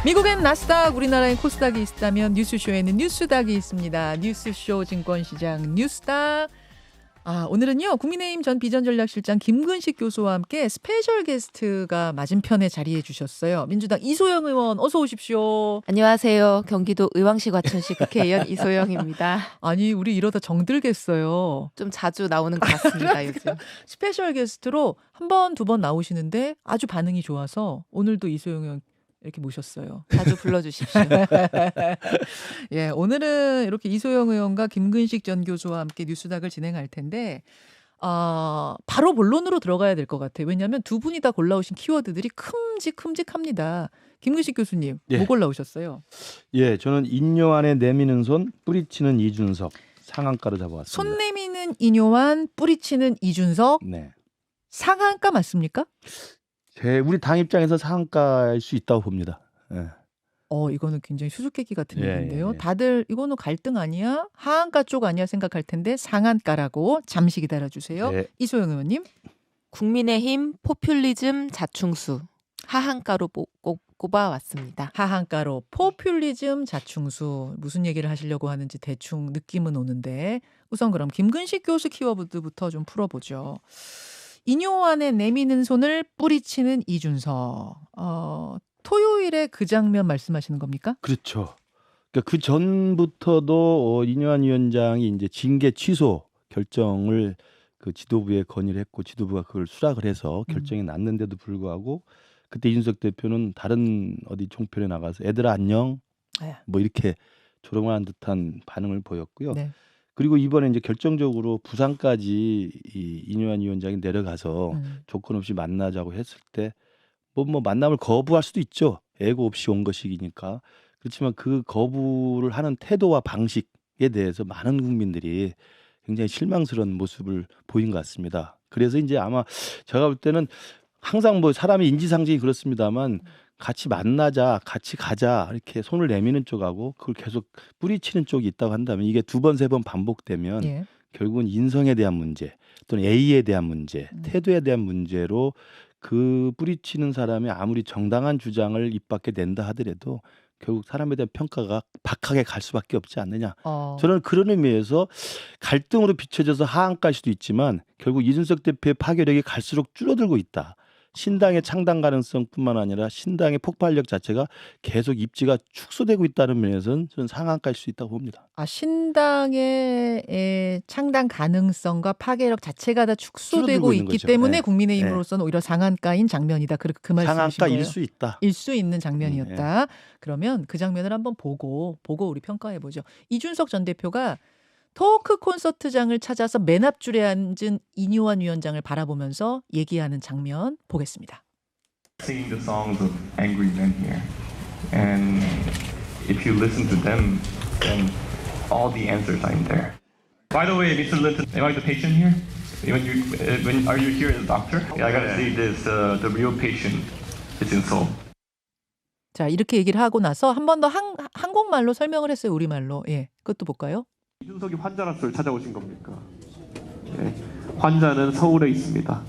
미국엔 나스닥, 우리나라엔 코스닥이 있다면 뉴스쇼에는 뉴스닥이 있습니다. 뉴스쇼 증권시장 뉴스닥. 오늘은요 국민의힘 전 비전전략실장 김근식 교수와 함께 스페셜 게스트가 맞은편에 자리해 주셨어요. 민주당 이소영 의원 어서 오십시오. 안녕하세요. 경기도 의왕시 과천시 국회의원 이소영입니다. 아니 우리 이러다 정들겠어요. 좀 자주 나오는 것 같습니다. 요즘. 스페셜 게스트로 한 번, 두 번 나오시는데 아주 반응이 좋아서 오늘도 이소영 의원 이렇게 모셨어요. 자주 불러주십시오. 예, 오늘은 이렇게 이소영 의원과 김근식 전 교수와 함께 뉴스닥을 진행할 텐데 바로 본론으로 들어가야 될 것 같아요. 왜냐하면 두 분이 다 골라오신 키워드들이 큼직합니다. 김근식 교수님, 예. 뭐 골라오셨어요? 예, 저는 인뇨 안에 내미는 손, 뿌리치는 이준석 상한가로 잡아왔습니다. 손 내미는 이뇨한, 뿌리치는 이준석, 네, 상한가 맞습니까? 우리 당 입장에서 상한가일 수 있다고 봅니다. 예. 이거는 굉장히 수수께끼 같은 예, 얘기인데요. 예. 다들 이거는 갈등 아니야? 하한가 쪽 아니야 생각할 텐데 상한가라고 잠시 기다려주세요. 네. 이소영 의원님. 국민의힘 포퓰리즘 자충수 하한가로 꼽아왔습니다. 하한가로 포퓰리즘 자충수 무슨 얘기를 하시려고 하는지 대충 느낌은 오는데 우선 그럼 김근식 교수 키워드부터 좀 풀어보죠. 인요 안에 내미는 손을 뿌리치는 이준석. 토요일에 그 장면 말씀하시는 겁니까? 그렇죠. 그러니까 그 전부터도 이뇨한 위원장이 이제 징계 취소 결정을 그 지도부에 건의를 했고 지도부가 그걸 수락을 해서 결정이 났는데도 불구하고 그때 이준석 대표는 다른 어디 종편에 나가서 애들아 안녕 뭐 이렇게 조롱한 듯한 반응을 보였고요. 네. 그리고 이번에 이제 결정적으로 부산까지 이 이뇨한 위원장이 내려가서 조건 없이 만나자고 했을 때 뭐 만남을 거부할 수도 있죠. 애고 없이 온 것이니까. 그렇지만 그 거부를 하는 태도와 방식에 대해서 많은 국민들이 굉장히 실망스러운 모습을 보인 것 같습니다. 그래서 이제 아마 제가 볼 때는 항상 뭐 사람의 인지상정이 그렇습니다만 같이 만나자, 같이 가자 이렇게 손을 내미는 쪽하고 그걸 계속 뿌리치는 쪽이 있다고 한다면 이게 두 번, 세 번 반복되면 예. 결국은 인성에 대한 문제 또는 A에 대한 문제, 태도에 대한 문제로 그 뿌리치는 사람이 아무리 정당한 주장을 입 밖에 낸다 하더라도 결국 사람에 대한 평가가 박하게 갈 수밖에 없지 않느냐. 저는 그런 의미에서 갈등으로 비춰져서 하한가일 수도 있지만 결국 이준석 대표의 파괴력이 갈수록 줄어들고 있다. 신당의 창당 가능성뿐만 아니라 신당의 폭발력 자체가 계속 입지가 축소되고 있다는 면에서는 저는 상한가일 수 있다고 봅니다. 신당의 창당 가능성과 파괴력 자체가 다 축소되고 줄어들고 있는 있기 거죠. 때문에 네. 국민의힘으로서는 오히려 상한가인 장면이다. 그 말씀이신 거예요? 상한가일 수 있다. 일 수 있는 장면이었다. 그러면 그 장면을 한번 보고 우리 평가해 보죠. 이준석 전 대표가 토크 콘서트장을 찾아서 맨 앞줄에 앉은 이뇨한 위원장을 바라보면서 얘기하는 장면 보겠습니다. Singing the songs of angry men here, and if you listen to them, then all the answers are in there. By the way, Mr. Linton, am I the patient here? When are you here as a doctor? Yeah, I gotta say this: the real patient is in Seoul. 자, 이렇게 얘기를 하고 나서 한 번 더 한국말로 설명을 했어요. 우리말로. 예, 그것도 볼까요? 이준석이 환자로서 찾아오신 겁니까? 네, 환자는 서울에 있습니다.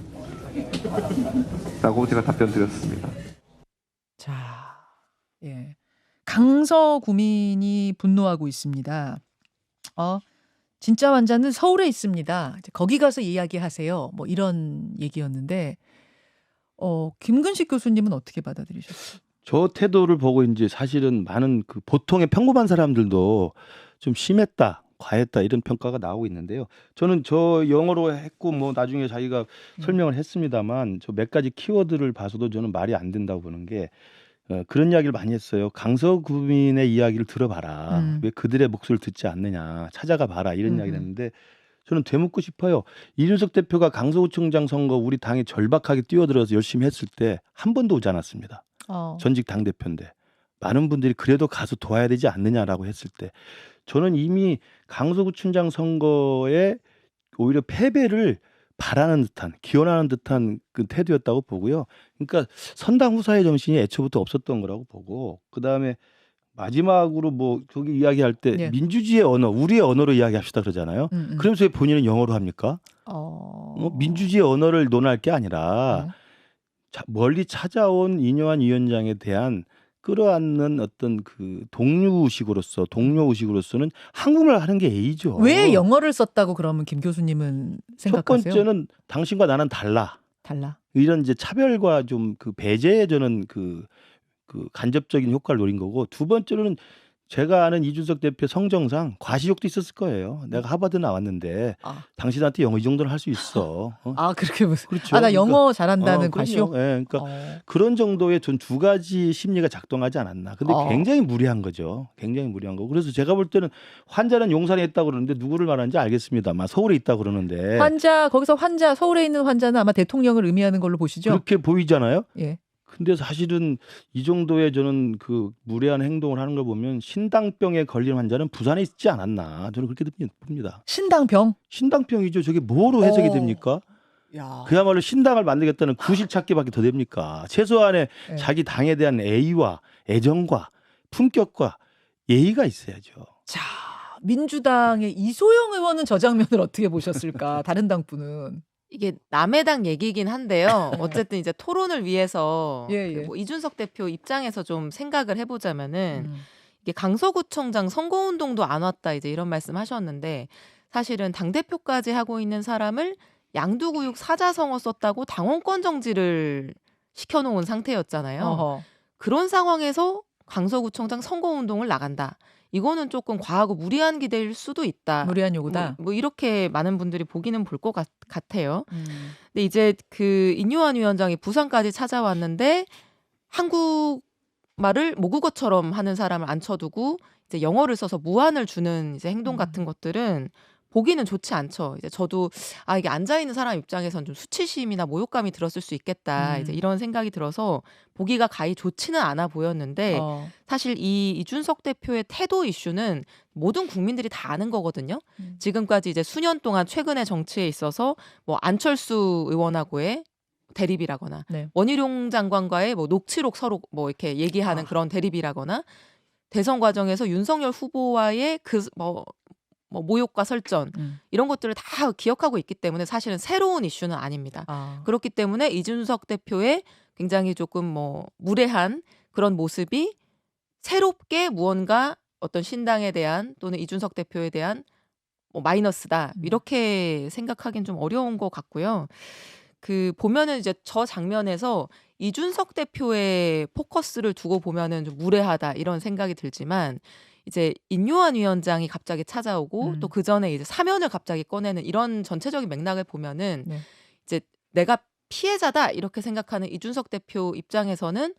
라고 제가 답변 드렸습니다. 자, 예. 강서구민이 분노하고 있습니다. 진짜 환자는 서울에 있습니다. 거기 가서 이야기하세요. 뭐 이런 얘기였는데, 김근식 교수님은 어떻게 받아들이셨어요? 저 태도를 보고 이제 사실은 많은 그 보통의 평범한 사람들도 좀 심했다, 과했다 이런 평가가 나오고 있는데요. 저는 저 영어로 했고 뭐 나중에 자기가 설명을 했습니다만 저 몇 가지 키워드를 봐서도 저는 말이 안 된다고 보는 게 그런 이야기를 많이 했어요. 강서구민의 이야기를 들어봐라. 왜 그들의 목소리를 듣지 않느냐. 찾아가 봐라. 이런 이야기를 했는데 저는 되묻고 싶어요. 이준석 대표가 강서구청장 선거 우리 당에 절박하게 뛰어들어서 열심히 했을 때 한 번도 오지 않았습니다. 전직 당대표인데 많은 분들이 그래도 가서 도와야 되지 않느냐라고 했을 때 저는 이미 강서구청장 선거에 오히려 패배를 바라는 듯한 기원하는 듯한 그 태도였다고 보고요. 그러니까 선당 후사의 정신이 애초부터 없었던 거라고 보고 그다음에 마지막으로 뭐 저기 이야기할 때 예. 민주주의의 언어, 우리의 언어로 이야기합시다 그러잖아요. 그러면서 왜 본인은 영어로 합니까? 민주주의의 언어를 논할 게 아니라 멀리 찾아온 이뇨한 위원장에 대한 끌어안는 어떤 그 동료의식으로서는 한국말 하는 게 A죠. 왜 영어를 썼다고 그러면 김 교수님은 첫 생각하세요? 번째는 당신과 나는 달라. 달라. 이런 이제 차별과 좀 그 배제에 저는 그 간접적인 효과를 노린 거고, 두 번째로는 제가 아는 이준석 대표 성정상 과시욕도 있었을 거예요. 내가 하버드 나왔는데 아. 당신한테 영어 이 정도는 할 수 있어. 아 그렇게 무슨? 그렇죠. 아 나 영어 잘한다는 그럼요. 과시욕. 예, 그러니까 어. 그런 정도의 전 두 가지 심리가 작동하지 않았나. 근데 어. 굉장히 무리한 거죠. 굉장히 무리한 거. 그래서 제가 볼 때는 환자는 용산에 있다고 그러는데 누구를 말하는지 알겠습니다만 서울에 있다고 그러는데 거기서 환자 서울에 있는 환자는 아마 대통령을 의미하는 걸로 보시죠. 그렇게 보이잖아요. 예. 근데 사실은 이 정도의 저는 그 무례한 행동을 하는 걸 보면 신당병에 걸린 환자는 부산에 있지 않았나. 저는 그렇게 봅니다. 신당병. 신당병이죠. 저게 뭐로 해석이 어. 됩니까? 야. 그야말로 신당을 만들겠다는 구실 찾기밖에 더 됩니까? 최소한의 예. 자기 당에 대한 애의와 애정과 품격과 예의가 있어야죠. 자, 민주당의 이소영 의원은 저 장면을 어떻게 보셨을까? 다른 당분은. 이게 남의 당 얘기긴 한데요. 어쨌든 이제 토론을 위해서 예, 그 예. 뭐 이준석 대표 입장에서 좀 생각을 해보자면은 음. 이게 강서구청장 선거운동도 안 왔다 이제 이런 말씀하셨는데 사실은 당 대표까지 하고 있는 사람을 양두구육 사자성어 썼다고 당원권 정지를 시켜놓은 상태였잖아요. 어허. 그런 상황에서 강서구청장 선거운동을 나간다. 이거는 조금 과하고 무리한 기대일 수도 있다. 무리한 요구다. 뭐 이렇게 많은 분들이 보기는 볼 것 같아요. 음. 근데 이제 그 인요한 위원장이 부산까지 찾아왔는데 한국말을 모국어처럼 하는 사람을 앉혀두고 이제 영어를 써서 무안을 주는 이제 행동 같은 것들은 보기는 좋지 않죠. 이제 저도 이게 앉아 있는 사람 입장에선 좀 수치심이나 모욕감이 들었을 수 있겠다. 이제 이런 생각이 들어서 보기가 가히 좋지는 않아 보였는데 사실 이 이준석 대표의 태도 이슈는 모든 국민들이 다 아는 거거든요. 지금까지 이제 수년 동안 최근의 정치에 있어서 뭐 안철수 의원하고의 대립이라거나 네. 원희룡 장관과의 뭐 녹취록 서로 뭐 이렇게 얘기하는 그런 대립이라거나 대선 과정에서 윤석열 후보와의 뭐 모욕과 설전 이런 것들을 다 기억하고 있기 때문에 사실은 새로운 이슈는 아닙니다. 그렇기 때문에 이준석 대표의 굉장히 조금 뭐 무례한 그런 모습이 새롭게 무언가 어떤 신당에 대한 또는 이준석 대표에 대한 뭐 마이너스다 이렇게 생각하기는 좀 어려운 것 같고요. 그 보면은 이제 저 장면에서 이준석 대표의 포커스를 두고 보면은 좀 무례하다 이런 생각이 들지만 이제 인요한 위원장이 갑자기 찾아오고 또 그 전에 이제 사면을 갑자기 꺼내는 이런 전체적인 맥락을 보면은 네. 이제 내가 피해자다 이렇게 생각하는 이준석 대표 입장에서는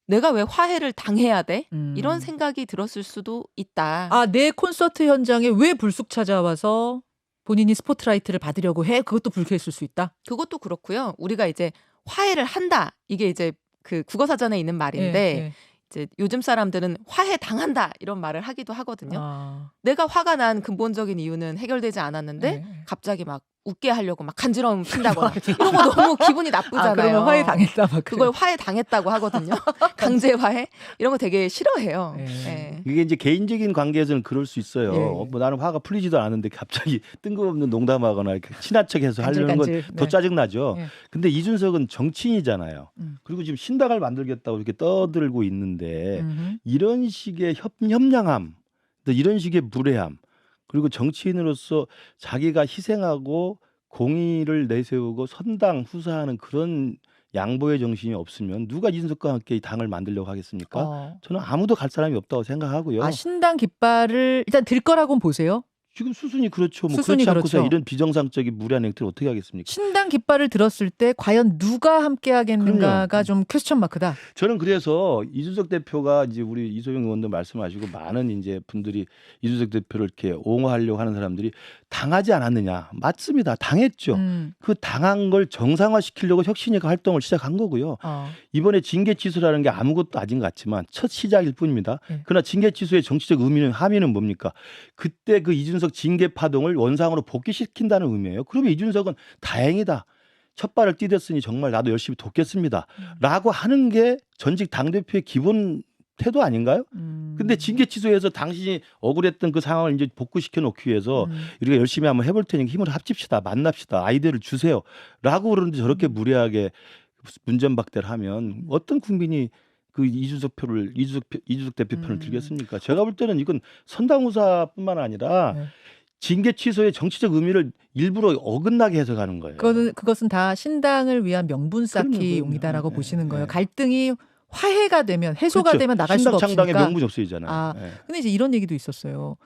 내가 왜 화해를 당해야 돼? 이런 생각이 들었을 수도 있다. 내 콘서트 현장에 왜 불쑥 찾아와서 본인이 스포트라이트를 받으려고 해? 그것도 불쾌했을 수 있다. 그것도 그렇고요. 우리가 이제 화해를 한다. 이게 이제 그 국어사전에 있는 말인데 이제 요즘 사람들은 화해 당한다 이런 말을 하기도 하거든요. 내가 화가 난 근본적인 이유는 해결되지 않았는데 갑자기 막 웃게 하려고 막 간지러움 핀다거나 이런 거 너무 기분이 나쁘잖아요. 그러면 화해 당했다 막 그걸 화해 당했다고 하거든요. 강제 화해 이런 거 되게 싫어해요. 네. 이게 이제 개인적인 관계에서는 그럴 수 있어요. 예. 뭐 나는 화가 풀리지도 않았는데 갑자기 뜬금없는 농담하거나 이렇게 친한 척해서 하려는 건 간질. 더 네. 짜증나죠. 예. 근데 이준석은 정치인이잖아요. 그리고 지금 신당을 만들겠다고 이렇게 떠들고 있는데 이런 식의 협량함, 또 이런 식의 무례함, 그리고 정치인으로서 자기가 희생하고 공의를 내세우고 선당 후사하는 그런 양보의 정신이 없으면 누가 이준석과 함께 이 당을 만들려고 하겠습니까? 저는 아무도 갈 사람이 없다고 생각하고요. 신당 깃발을 일단 들 거라고는 보세요. 지금 수순이 그렇죠. 뭐 수순이 그렇지 않고서 그렇죠. 이런 비정상적인 무례한 행태를 어떻게 하겠습니까? 신당 깃발을 들었을 때 과연 누가 함께 하겠는가가 좀 퀘스천 마크다. 저는 그래서 이준석 대표가 이제 우리 이소영 의원도 말씀하시고 많은 이제 분들이 이준석 대표를 이렇게 옹호하려고 하는 사람들이 당하지 않았느냐? 맞습니다. 당했죠. 그 당한 걸 정상화시키려고 혁신위가 활동을 시작한 거고요. 이번에 징계 취소라는 게 아무것도 아닌 것 같지만 첫 시작일 뿐입니다. 그러나 징계 취소의 정치적 함의는 뭡니까? 그때 그 이준석 징계 파동을 원상으로 복귀시킨다는 의미예요. 그러면 이준석은 다행이다. 첫 발을 디뎠으니 정말 나도 열심히 돕겠습니다. 라고 하는 게 전직 당대표의 기본 태도 아닌가요? 근데 징계 취소해서 당신이 억울했던 그 상황을 이제 복구시켜 놓기 위해서 우리가 열심히 한번 해볼 테니까 힘을 합칩시다. 만납시다. 아이디어를 주세요. 라고 그러는데 저렇게 무례하게 문전박대를 하면 어떤 국민이 그 이준석 대표 편을 들겠습니까? 제가 볼 때는 이건 선당우사뿐만 아니라 네. 징계 취소의 정치적 의미를 일부러 어긋나게 해석하는 거예요. 그것은 다 신당을 위한 명분 쌓기 그럼요. 용이다라고 네, 보시는 거예요. 네. 갈등이 화해가 되면 해소가 그렇죠. 되면 나갈 신당 수가 창당의 없으니까. 명분이 없어지잖아요. 아, 네. 근데 이제 이런 얘기도 있었어요.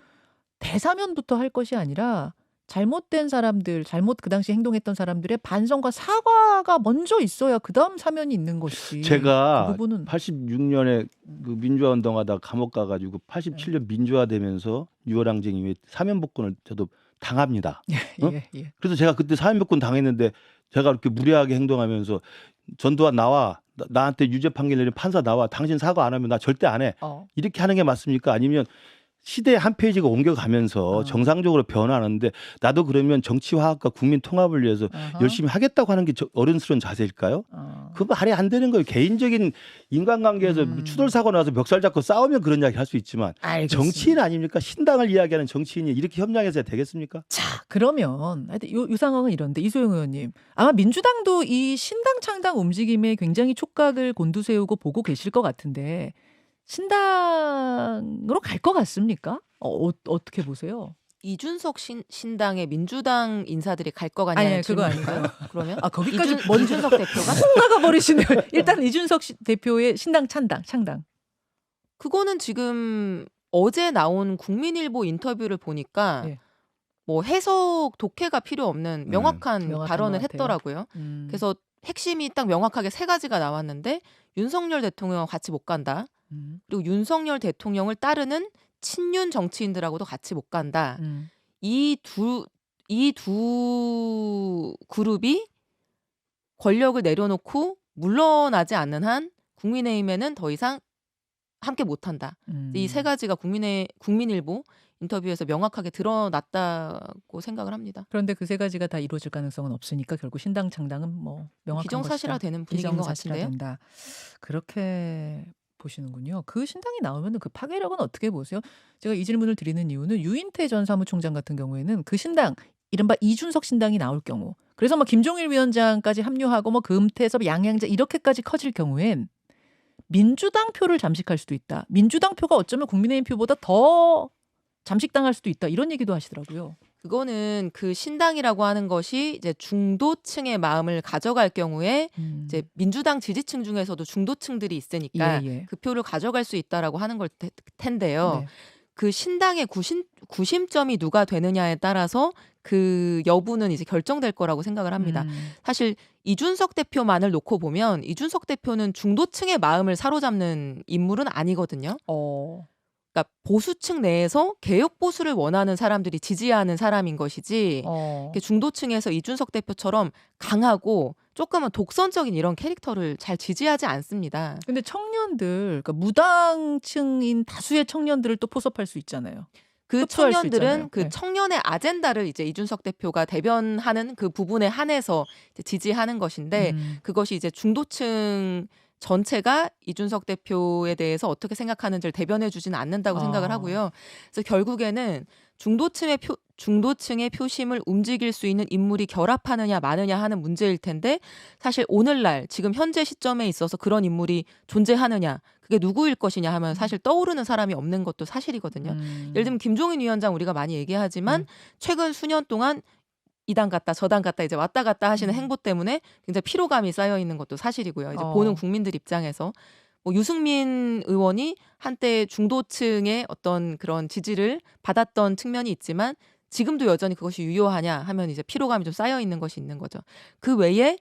대사면부터 할 것이 아니라 잘못된 사람들, 잘못 그 당시 행동했던 사람들의 반성과 사과가 먼저 있어야 그다음 사면이 있는 것이지. 제가 그 부분은 86년에 그 민주화 운동하다 감옥 가가지고 87년 민주화되면서 6월 항쟁 이후에 사면복권을 저도 당합니다. 어? 예. 그래서 제가 그때 사면복권 당했는데 제가 이렇게 무례하게 행동하면서 전두환 나와 나한테 유죄 판결 내린 판사 나와 당신 사과 안 하면 나 절대 안 해. 이렇게 하는 게 맞습니까? 아니면 시대의 한 페이지가 옮겨가면서 정상적으로 변화하는데 나도 그러면 정치화합과 국민 통합을 위해서 열심히 하겠다고 하는 게 어른스러운 자세일까요? 그거 말이 안 되는 거예요. 개인적인 인간관계에서 추돌사고 나서 멱살 잡고 싸우면 그런 이야기 할 수 있지만 알겠습니다. 정치인 아닙니까? 신당을 이야기하는 정치인이 이렇게 협력해서 되겠습니까? 자, 그러면 하여튼 요 상황은 이런데 이소영 의원님 아마 민주당도 이 신당 창당 움직임에 굉장히 촉각을 곤두세우고 보고 계실 것 같은데 신당으로 갈 것 같습니까? 어떻게 보세요? 이준석 신당에 민주당 인사들이 갈 거 같냐는 아니, 그거 질문인가요? 그러면 거기까지 이준석 대표가 훅 나가버리시네요. 일단 이준석 대표의 신당 창당. 그거는 지금 어제 나온 국민일보 인터뷰를 보니까 예. 뭐 해석 독해가 필요 없는 명확한 명확한 발언을 것 같아요. 했더라고요. 그래서 핵심이 딱 명확하게 세 가지가 나왔는데 윤석열 대통령과 같이 못 간다. 그리고 윤석열 대통령을 따르는 친윤 정치인들하고도 같이 못 간다. 이 두 그룹이 권력을 내려놓고 물러나지 않는 한 국민의힘에는 더 이상 함께 못한다. 이 세 가지가 국민일보 인터뷰에서 명확하게 드러났다고 생각을 합니다. 그런데 그 세 가지가 다 이루어질 가능성은 없으니까 결국 신당 창당은 뭐 명확한 기정사실화되는 분위기인 것 같은데요. 된다. 그렇게 보시는군요. 그 신당이 나오면 그 파괴력은 어떻게 보세요? 제가 이 질문을 드리는 이유는 유인태 전 사무총장 같은 경우에는 그 신당 이른바 이준석 신당이 나올 경우 그래서 뭐 김종일 위원장까지 합류하고 뭐 금태섭 양양자 이렇게까지 커질 경우엔 민주당 표를 잠식할 수도 있다. 민주당 표가 어쩌면 국민의힘 표보다 더 잠식당할 수도 있다. 이런 얘기도 하시더라고요. 그거는 그 신당이라고 하는 것이 이제 중도층의 마음을 가져갈 경우에 이제 민주당 지지층 중에서도 중도층들이 있으니까 그 표를 가져갈 수 있다라고 하는 걸 텐데요. 네. 그 신당의 구심점이 누가 되느냐에 따라서 그 여부는 이제 결정될 거라고 생각을 합니다. 사실 이준석 대표만을 놓고 보면 이준석 대표는 중도층의 마음을 사로잡는 인물은 아니거든요. 그러니까 보수층 내에서 개혁 보수를 원하는 사람들이 지지하는 사람인 것이지 중도층에서 이준석 대표처럼 강하고 조금은 독선적인 이런 캐릭터를 잘 지지하지 않습니다. 근데 청년들, 그러니까 무당층인 다수의 청년들을 또 포섭할 수 있잖아요. 그 청년들은 그 네. 청년의 아젠다를 이제 이준석 대표가 대변하는 그 부분에 한해서 이제 지지하는 것인데 그것이 이제 중도층 전체가 이준석 대표에 대해서 어떻게 생각하는지를 대변해 주지는 않는다고 생각을 하고요. 그래서 결국에는 중도층의 표심을 움직일 수 있는 인물이 결합하느냐 마느냐 하는 문제일 텐데 사실 오늘날 지금 현재 시점에 있어서 그런 인물이 존재하느냐 그게 누구일 것이냐 하면 사실 떠오르는 사람이 없는 것도 사실이거든요. 예를 들면 김종인 위원장 우리가 많이 얘기하지만 최근 수년 동안 이당 갔다 저당 갔다 이제 왔다 갔다 하시는 행보 때문에 굉장히 피로감이 쌓여 있는 것도 사실이고요. 이제 보는 국민들 입장에서 뭐 유승민 의원이 한때 중도층의 어떤 그런 지지를 받았던 측면이 있지만 지금도 여전히 그것이 유효하냐 하면 이제 피로감이 좀 쌓여 있는 것이 있는 거죠. 그 외에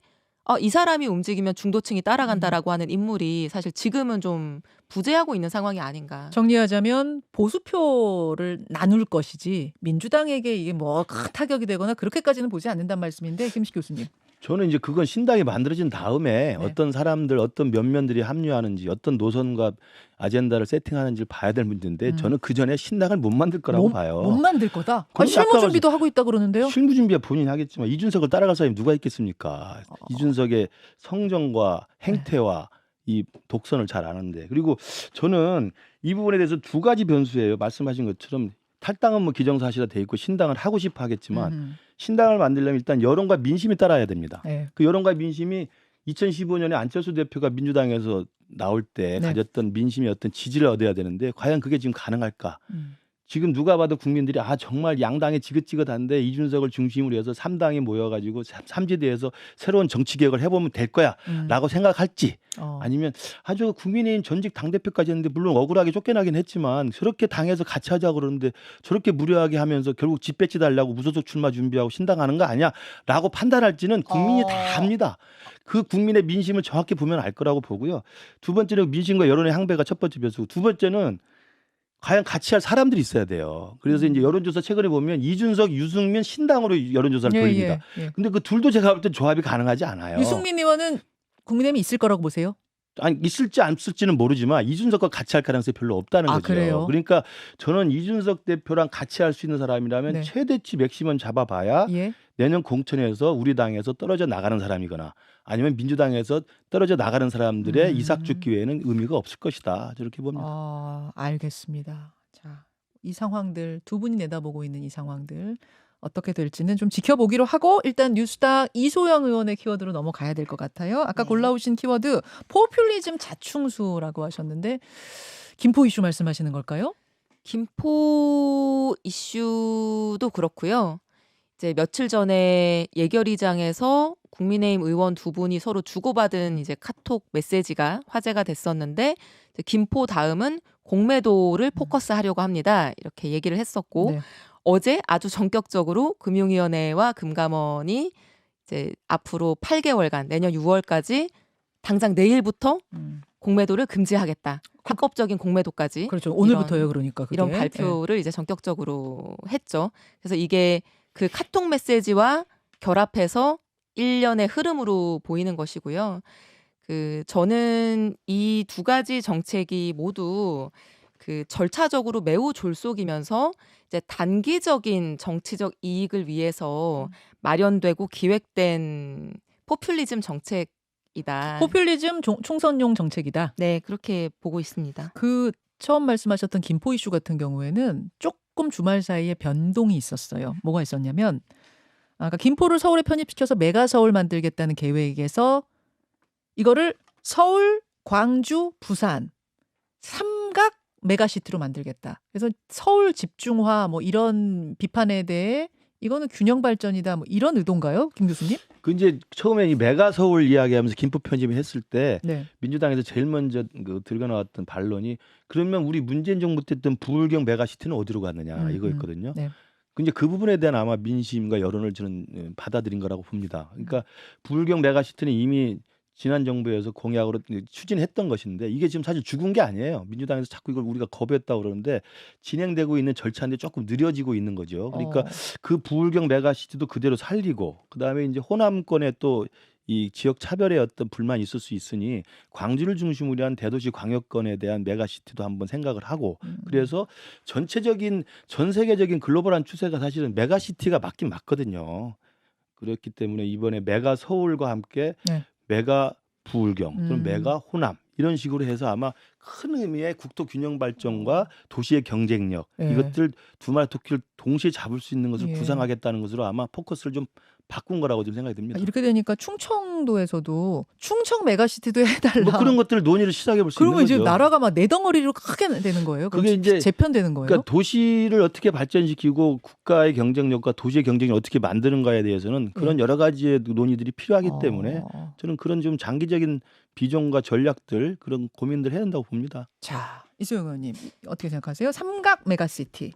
이 사람이 움직이면 중도층이 따라간다라고 하는 인물이 사실 지금은 좀 부재하고 있는 상황이 아닌가. 정리하자면 보수표를 나눌 것이지 민주당에게 이게 뭐 큰 타격이 되거나 그렇게까지는 보지 않는단 말씀인데 김식 교수님. 저는 이제 그건 신당이 만들어진 다음에 어떤 사람들 어떤 면면들이 합류하는지 어떤 노선과 아젠다를 세팅하는지를 봐야 될 문제인데 저는 그 전에 신당을 못 만들 거라고 봐요. 못 만들 거다. 그럼 실무 준비도 하고 있다 그러는데요. 실무 준비야 본인이 하겠지만 이준석을 따라갈 사람이 누가 있겠습니까? 이준석의 성정과 행태와 이 독선을 잘 아는데 그리고 저는 이 부분에 대해서 두 가지 변수예요. 말씀하신 것처럼 탈당은 뭐 기정사실화 돼 있고 신당을 하고 싶어 하겠지만 신당을 만들려면 일단 여론과 민심이 따라야 됩니다. 그 여론과 민심이 2015년에 안철수 대표가 민주당에서 나올 때 네. 가졌던 민심의 어떤 지지를 얻어야 되는데 과연 그게 지금 가능할까? 음. 지금 누가 봐도 국민들이 정말 양당이 지긋지긋한데 이준석을 중심으로 해서 3당이 모여가지고 삼지대에서 새로운 정치 개혁을 해보면 될 거야 라고 생각할지 아니면 아주 국민의힘 전직 당대표까지 했는데 물론 억울하게 쫓겨나긴 했지만 저렇게 당에서 같이 하자고 그러는데 저렇게 무료하게 하면서 결국 집 배치 달라고 무소속 출마 준비하고 신당하는 거 아니야 라고 판단할지는 국민이 다 압니다. 그 국민의 민심을 정확히 보면 알 거라고 보고요. 두 번째는 민심과 여론의 항배가 첫 번째 변수고 두 번째는 과연 같이 할 사람들이 있어야 돼요. 그래서 이제 여론조사 최근에 보면 이준석, 유승민 신당으로 여론조사를 돌립니다. 예. 근데 그 둘도 제가 볼 때 조합이 가능하지 않아요. 유승민 의원은 국민의힘이 있을 거라고 보세요? 아니 있을지 안 있을지는 모르지만 이준석과 같이 할 가능성이 별로 없다는 거죠. 그래요? 그러니까 저는 이준석 대표랑 같이 할 수 있는 사람이라면 네. 최대치 맥시멈 잡아봐야 예. 내년 공천에서 우리 당에서 떨어져 나가는 사람이거나 아니면 민주당에서 떨어져 나가는 사람들의 이삭죽 기회에는 의미가 없을 것이다. 저렇게 봅니다. 알겠습니다. 자, 이 상황들 두 분이 내다보고 있는 이 상황들 어떻게 될지는 좀 지켜보기로 하고 일단 뉴스닥 이소영 의원의 키워드로 넘어가야 될 것 같아요. 아까 골라오신 키워드 포퓰리즘 자충수라고 하셨는데 김포 이슈 말씀하시는 걸까요? 김포 이슈도 그렇고요. 이제 며칠 전에 예결위장에서 국민의힘 의원 두 분이 서로 주고받은 이제 카톡 메시지가 화제가 됐었는데 이제 김포 다음은 공매도를 포커스하려고 합니다. 이렇게 얘기를 했었고 네. 어제 아주 전격적으로 금융위원회와 금감원이 이제 앞으로 8개월간 내년 6월까지 당장 내일부터 공매도를 금지하겠다. 합법적인 공매도까지. 그렇죠. 오늘부터요. 그러니까 그게. 이런 발표를 이제 전격적으로 했죠. 그래서 이게 그 카톡 메시지와 결합해서 일련의 흐름으로 보이는 것이고요. 저는 이 두 가지 정책이 모두 그 절차적으로 매우 졸속이면서 이제 단기적인 정치적 이익을 위해서 마련되고 기획된 포퓰리즘 정책이다. 포퓰리즘 총선용 정책이다. 네, 그렇게 보고 있습니다. 그 처음 말씀하셨던 김포 이슈 같은 경우에는 조금 주말 사이에 변동이 있었어요. 뭐가 있었냐면 아까 김포를 서울에 편입시켜서 메가 서울 만들겠다는 계획에서 이거를 서울, 광주, 부산 삼각 메가시티로 만들겠다. 그래서 서울 집중화 뭐 이런 비판에 대해 이거는 균형 발전이다 뭐 이런 의도인가요, 김 교수님? 그 이제 처음에 이 메가 서울 이야기하면서 김포 편집을 했을 때 네. 민주당에서 제일 먼저 들고 나왔던 반론이 그러면 우리 문재인 정부 때 했던 부울경 메가시티는 어디로 갔느냐 이거였거든요. 네. 근데 그 부분에 대한 아마 민심과 여론을 저는 받아들인 거라고 봅니다. 그러니까 부울경 메가시티는 이미 지난 정부에서 공약으로 추진했던 것인데 이게 지금 사실 죽은 게 아니에요. 민주당에서 자꾸 이걸 우리가 거부했다고 그러는데 진행되고 있는 절차인데 조금 느려지고 있는 거죠. 그러니까 그 부울경 메가시티도 그대로 살리고 그다음에 이제 호남권에 또 이 지역 차별의 어떤 불만이 있을 수 있으니 광주를 중심으로 한 대도시 광역권에 대한 메가시티도 한번 생각을 하고 그래서 전체적인 전 세계적인 글로벌한 추세가 사실은 메가시티가 맞긴 맞거든요. 그렇기 때문에 이번에 메가 서울과 함께 네. 메가 부울경, 그럼 메가 호남 이런 식으로 해서 아마 큰 의미의 국토 균형 발전과 도시의 경쟁력 이것들 두 마리 토끼를 동시에 잡을 수 있는 것을 구상하겠다는 것으로 아마 포커스를 좀 바꾼 거라고 좀 생각이 듭니다. 이렇게 되니까 충청도에서도 충청 메가시티도 해달라. 뭐 그런 것들을 논의를 시작해 볼 수 있는 그러면 거죠. 이제 나라가 막 네 덩어리로 크게 되는 거예요. 그게 이제 재편되는 거예요. 그러니까 도시를 어떻게 발전시키고 국가의 경쟁력과 도시의 경쟁력을 어떻게 만드는가에 대해서는 그런 여러 가지의 논의들이 필요하기 때문에 저는 그런 좀 장기적인 비전과 전략들 그런 고민들 해야 된다고 봅니다. 자, 이소영 의원님 어떻게 생각하세요? 삼각 메가시티.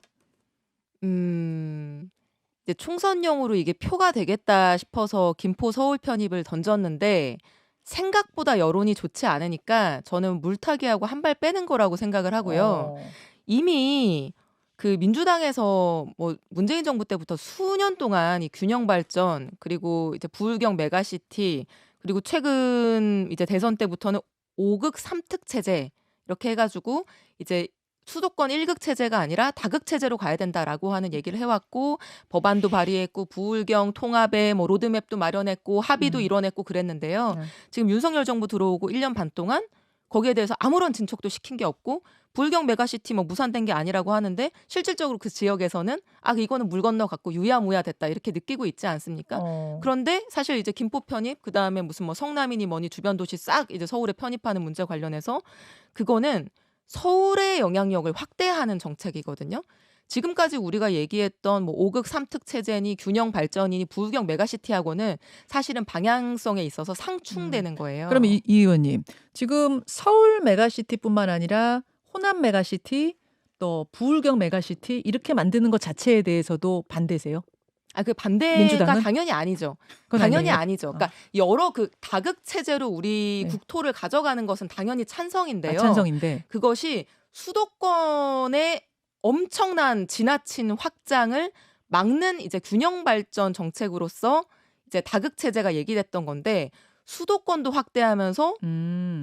이제 총선용으로 이게 표가 되겠다 싶어서 김포 서울 편입을 던졌는데 생각보다 여론이 좋지 않으니까 저는 물타기하고 한 발 빼는 거라고 생각을 하고요. 이미 그 민주당에서 뭐 문재인 정부 때부터 수년 동안 이 균형 발전 그리고 이제 부울경 메가시티 그리고 최근 이제 대선 때부터는 5극 3특 체제 이렇게 해가지고 이제 수도권 1극 체제가 아니라 다극 체제로 가야 된다라고 하는 얘기를 해왔고 법안도 발의했고 부울경 통합에 뭐 로드맵도 마련했고 합의도 이뤄냈고 그랬는데요. 지금 윤석열 정부 들어오고 1년 반 동안 거기에 대해서 아무런 진척도 시킨 게 없고 부울경 메가시티 뭐 무산된 게 아니라고 하는데 실질적으로 그 지역에서는 이거는 물 건너 갖고 유야무야 됐다 이렇게 느끼고 있지 않습니까? 그런데 사실 이제 김포 편입 그다음에 무슨 뭐 성남이니 뭐니 주변 도시 싹 이제 서울에 편입하는 문제 관련해서 그거는 서울의 영향력을 확대하는 정책이거든요. 지금까지 우리가 얘기했던 뭐 5극 3특 체제니 균형 발전이니 부울경 메가시티하고는 사실은 방향성에 있어서 상충되는 거예요. 그럼 이 의원님 지금 서울 메가시티뿐만 아니라 호남 메가시티 또 부울경 메가시티 이렇게 만드는 것 자체에 대해서도 반대세요? 그 반대가 민주당은? 당연히 아니죠. 그건 당연히 아니에요? 아니죠. 그러니까 여러 그 다극 체제로 우리 네. 국토를 가져가는 것은 당연히 찬성인데요. 찬성인데 그것이 수도권의 엄청난 지나친 확장을 막는 이제 균형 발전 정책으로서 이제 다극 체제가 얘기됐던 건데 수도권도 확대하면서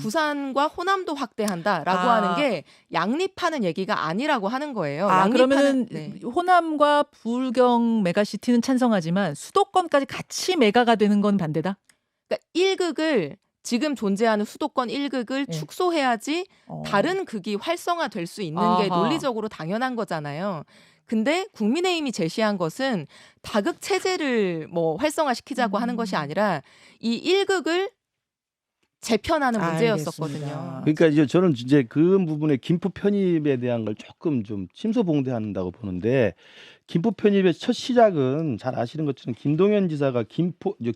부산과 호남도 확대한다라고 하는 게 양립하는 얘기가 아니라고 하는 거예요. 그러면은 네. 호남과 부울경 메가시티는 찬성하지만 수도권까지 같이 메가가 되는 건 반대다? 그러니까 1극을 지금 존재하는 수도권 1극을 네. 축소해야지 다른 극이 활성화될 수 있는 게 아하. 논리적으로 당연한 거잖아요. 근데 국민의힘이 제시한 것은 다극 체제를 뭐 활성화시키자고 하는 것이 아니라 이 1극을 재편하는 문제였었거든요. 알겠습니다. 그러니까 이제 저는 이제 그 부분에 김포 편입에 대한 걸 조금 좀 침소봉대한다고 보는데 김포 편입의 첫 시작은 잘 아시는 것처럼 김동연 지사가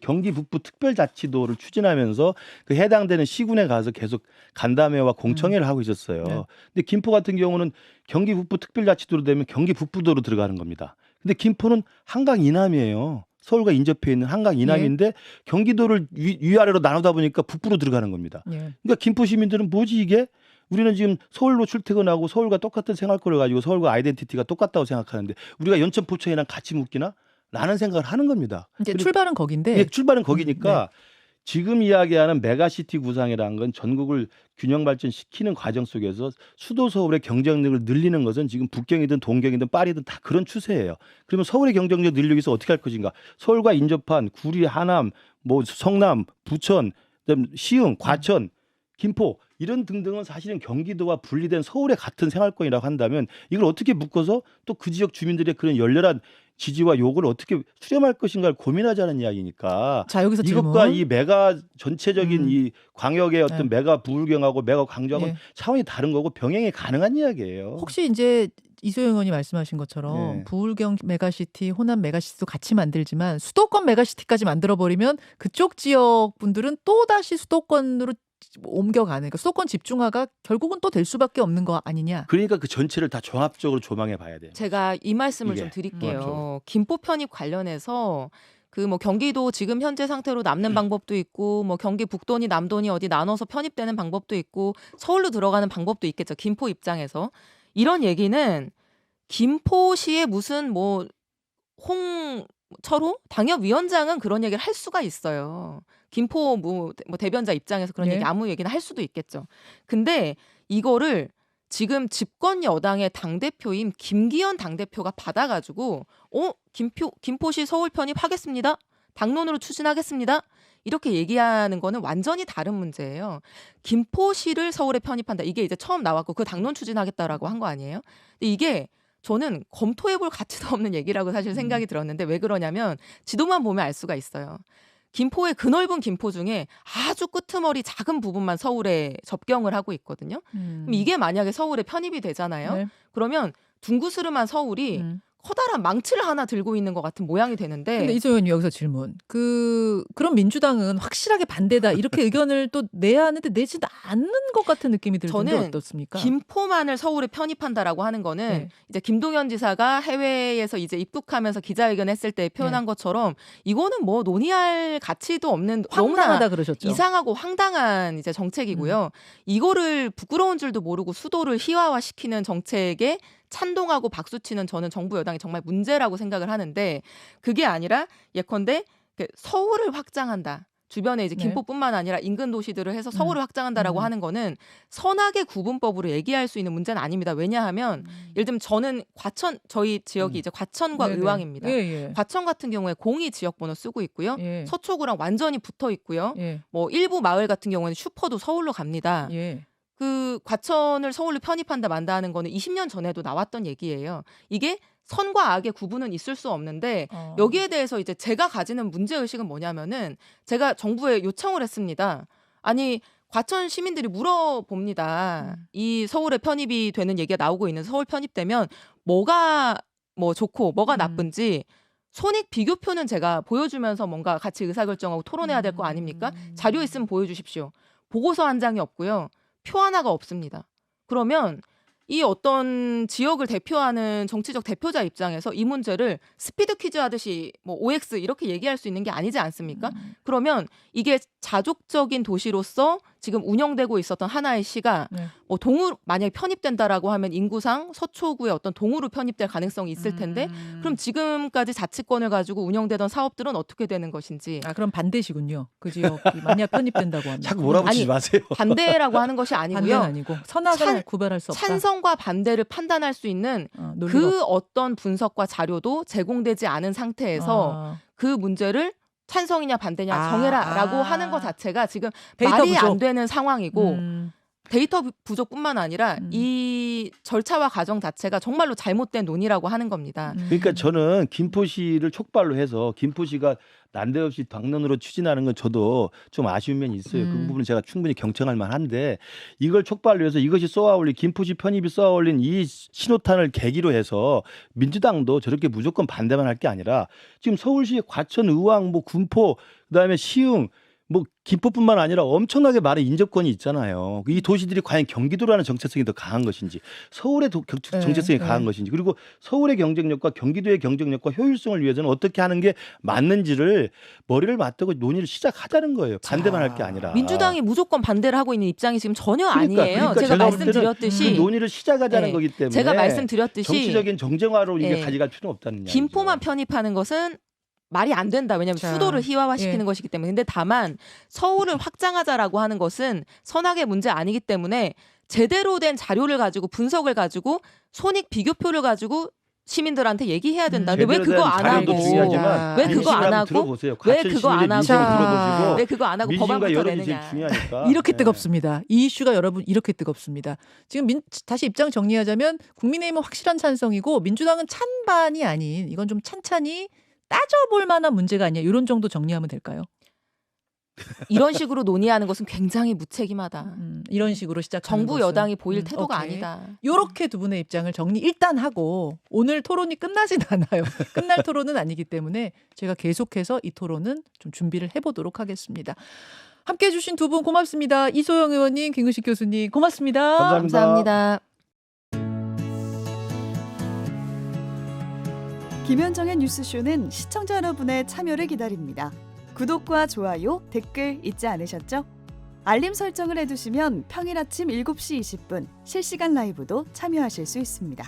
경기 북부 특별자치도를 추진하면서 그 해당되는 시군에 가서 계속 간담회와 공청회를 하고 있었어요. 네. 근데 김포 같은 경우는 경기 북부 특별자치도로 되면 경기 북부도로 들어가는 겁니다. 근데 김포는 한강 이남이에요. 서울과 인접해 있는 한강 이남인데 경기도를 위아래로 나누다 보니까 북부로 들어가는 겁니다. 예. 그러니까 김포 시민들은 뭐지 이게? 우리는 지금 서울로 출퇴근하고 서울과 똑같은 생활권을 가지고 서울과 아이덴티티가 똑같다고 생각하는데 우리가 연천 포천이랑 같이 묶이나? 라는 생각을 하는 겁니다. 이제 출발은 거긴데 예, 출발은 거기니까 지금 이야기하는 메가시티 구상이라는 건 전국을 균형 발전시키는 과정 속에서 수도 서울의 경쟁력을 늘리는 것은 지금 북경이든 동경이든 파리든 다 그런 추세예요. 그러면 서울의 경쟁력 늘리기 위해서 어떻게 할 것인가? 서울과 인접한 구리, 하남, 뭐 성남, 부천, 시흥, 과천, 김포 이런 등등은 사실은 경기도와 분리된 서울의 같은 생활권이라고 한다면 이걸 어떻게 묶어서 또 그 지역 주민들의 그런 열렬한 지지와 요구를 어떻게 수렴할 것인가를 고민하자는 이야기니까 자 여기서 이것과 질문. 이 메가 전체적인 이 광역의 어떤 메가 부울경하고 메가 광주하고는 예. 차원이 다른 거고 병행이 가능한 이야기예요. 혹시 이제 이소영 의원이 말씀하신 것처럼 네. 부울경 메가시티, 호남 메가시티도 같이 만들지만 수도권 메가시티까지 만들어버리면 그쪽 지역 분들은 또 다시 수도권으로 옮겨가는 그러니까 수도권 집중화가 결국은 또 될 수밖에 없는 거 아니냐? 그러니까 그 전체를 다 종합적으로 조망해 봐야 돼요. 제가 이 말씀을 이게. 좀 드릴게요. 종합적으로. 김포 편입 관련해서 그 뭐 경기도 지금 현재 상태로 남는 방법도 있고 뭐 경기 북도니 남도니 어디 나눠서 편입되는 방법도 있고 서울로 들어가는 방법도 있겠죠. 김포 입장에서 이런 얘기는 김포시의 무슨 뭐 홍철호 당협위원장은 그런 얘기를 할 수가 있어요. 김포 뭐 대변자 입장에서 그런 예. 얘기 아무 얘기나 할 수도 있겠죠. 근데 이거를 지금 집권 여당의 당대표인 김기현 당대표가 받아가지고 김포시 서울 편입하겠습니다. 당론으로 추진하겠습니다. 이렇게 얘기하는 거는 완전히 다른 문제예요. 김포시를 서울에 편입한다. 이게 이제 처음 나왔고 그 당론 추진하겠다라고 한 거 아니에요? 근데 이게 저는 검토해볼 가치도 없는 얘기라고 사실 생각이 들었는데 왜 그러냐면 지도만 보면 알 수가 있어요. 김포의 그넓은 김포 중에 아주 끄트머리 작은 부분만 서울에 접경을 하고 있거든요. 그럼 이게 만약에 서울에 편입이 되잖아요. 네. 그러면 둥그스름한 서울이 커다란 망치를 하나 들고 있는 것 같은 모양이 되는데 근데 이소연 의원님 여기서 질문. 그럼 민주당은 확실하게 반대다 이렇게 의견을 또 내야 하는데 내지 않는 것 같은 느낌이 들던데 저는 어떻습니까? 김포만을 서울에 편입한다라고 하는 거는 네. 이제 김동연 지사가 해외에서 이제 입국하면서 기자회견 했을 때 표현한 것처럼 이거는 뭐 논의할 가치도 없는 너무나 황당하다 그러셨죠. 이상하고 황당한 이제 정책이고요. 이거를 부끄러운 줄도 모르고 수도를 희화화시키는 정책에 찬동하고 박수치는 저는 정부 여당이 정말 문제라고 생각을 하는데 그게 아니라 예컨대 서울을 확장한다. 주변에 이제 네. 김포뿐만 아니라 인근 도시들을 해서 서울을 확장한다라고 하는 거는 선악의 구분법으로 얘기할 수 있는 문제는 아닙니다. 왜냐하면 예를 들면 저는 저희 지역이 이제 과천과 네네. 의왕입니다. 예. 과천 같은 경우에 02 지역번호 쓰고 있고요. 예. 서초구랑 완전히 붙어 있고요. 예. 뭐 일부 마을 같은 경우에는 슈퍼도 서울로 갑니다. 예. 그 과천을 서울로 편입한다 만다 하는 거는 20년 전에도 나왔던 얘기예요. 이게 선과 악의 구분은 있을 수 없는데 여기에 대해서 이제 제가 가지는 문제의식은 뭐냐면은 제가 정부에 요청을 했습니다. 아니 과천 시민들이 물어봅니다. 이 서울에 편입이 되는 얘기가 나오고 있는 서울 편입되면 뭐가 뭐 좋고 뭐가 나쁜지 손익 비교표는 제가 보여주면서 뭔가 같이 의사결정하고 토론해야 될 거 아닙니까? 자료 있으면 보여주십시오. 보고서 한 장이 없고요. 표 하나가 없습니다. 그러면 이 어떤 지역을 대표하는 정치적 대표자 입장에서 이 문제를 스피드 퀴즈 하듯이 뭐 OX 이렇게 얘기할 수 있는 게 아니지 않습니까? 그러면 이게 자족적인 도시로서 지금 운영되고 있었던 하나의 시가 뭐 동으로 만약에 편입된다라고 하면 인구상 서초구의 어떤 동으로 편입될 가능성이 있을 텐데 그럼 지금까지 자치권을 가지고 운영되던 사업들은 어떻게 되는 것인지. 아 그럼 반대시군요. 그 지역이 만약 편입된다고 하면. 자꾸 몰아붙이지 마세요. 반대라고 하는 것이 아니고요. 반대는 아니고 선악을 구별할 수 없다. 찬성과 반대를 판단할 수 있는 그 어떤 분석과 자료도 제공되지 않은 상태에서 그 문제를 찬성이냐 반대냐 정해라라고 하는 것 자체가 지금 말이 부족. 안 되는 상황이고 데이터 부족뿐만 아니라 이 절차와 과정 자체가 정말로 잘못된 논의라고 하는 겁니다. 그러니까 저는 김포시를 촉발로 해서 김포시가 난데없이 당론으로 추진하는 건 저도 좀 아쉬운 면이 있어요. 그 부분은 제가 충분히 경청할 만한데 이걸 촉발로 해서 이것이 쏘아올린 김포시 편입이 쏘아올린 이 신호탄을 계기로 해서 민주당도 저렇게 무조건 반대만 할 게 아니라 지금 서울시 과천, 의왕, 뭐 군포, 그다음에 시흥 뭐 김포뿐만 아니라 엄청나게 많은 인접권이 있잖아요. 이 도시들이 과연 경기도라는 정체성이 더 강한 것인지 서울의 정체성이 강한 것인지 그리고 서울의 경쟁력과 경기도의 경쟁력과 효율성을 위해서는 어떻게 하는 게 맞는지를 머리를 맞대고 논의를 시작하자는 거예요. 반대만 할 게 아니라. 민주당이 무조건 반대를 하고 있는 입장이 지금 전혀 그러니까, 아니에요. 제가 말씀드렸듯이 그 논의를 시작하자는 거기 때문에 제가 말씀드렸듯이 정치적인 정쟁화로 이게 가져갈 필요는 없다는 얘기죠. 김포만 편입하는 것은 말이 안 된다. 왜냐하면 수도를 희화화시키는 것이기 때문에. 근데 다만 서울을 확장하자라고 하는 것은 선악의 문제 아니기 때문에 제대로 된 자료를 가지고 분석을 가지고 손익 비교표를 가지고 시민들한테 얘기해야 된다. 근데 왜 그거 안 하고 왜 그거 안 하고 왜 그거 안 하고 왜 그거 안 하고 법안부터 내느냐. 이렇게 뜨겁습니다. 이 이슈가 여러분 이렇게 뜨겁습니다. 지금 다시 입장 정리하자면 국민의힘은 확실한 찬성이고 민주당은 찬반이 아닌 이건 좀 찬찬히 따져볼 만한 문제가 아니야. 이런 정도 정리하면 될까요? 이런 식으로 논의하는 것은 굉장히 무책임하다. 이런 식으로 시작하는 정부 것은. 여당이 보일 태도가 오케이. 아니다. 이렇게 두 분의 입장을 정리 일단 하고 오늘 토론이 끝나진 않아요. 끝날 토론은 아니기 때문에 제가 계속해서 이 토론은 좀 준비를 해보도록 하겠습니다. 함께해 주신 두 분 고맙습니다. 이소영 의원님, 김근식 교수님 고맙습니다. 감사합니다. 김현정의 뉴스쇼는 시청자 여러분의 참여를 기다립니다. 구독과 좋아요, 댓글 잊지 않으셨죠? 알림 설정을 해두시면 평일 아침 7시 20분 실시간 라이브도 참여하실 수 있습니다.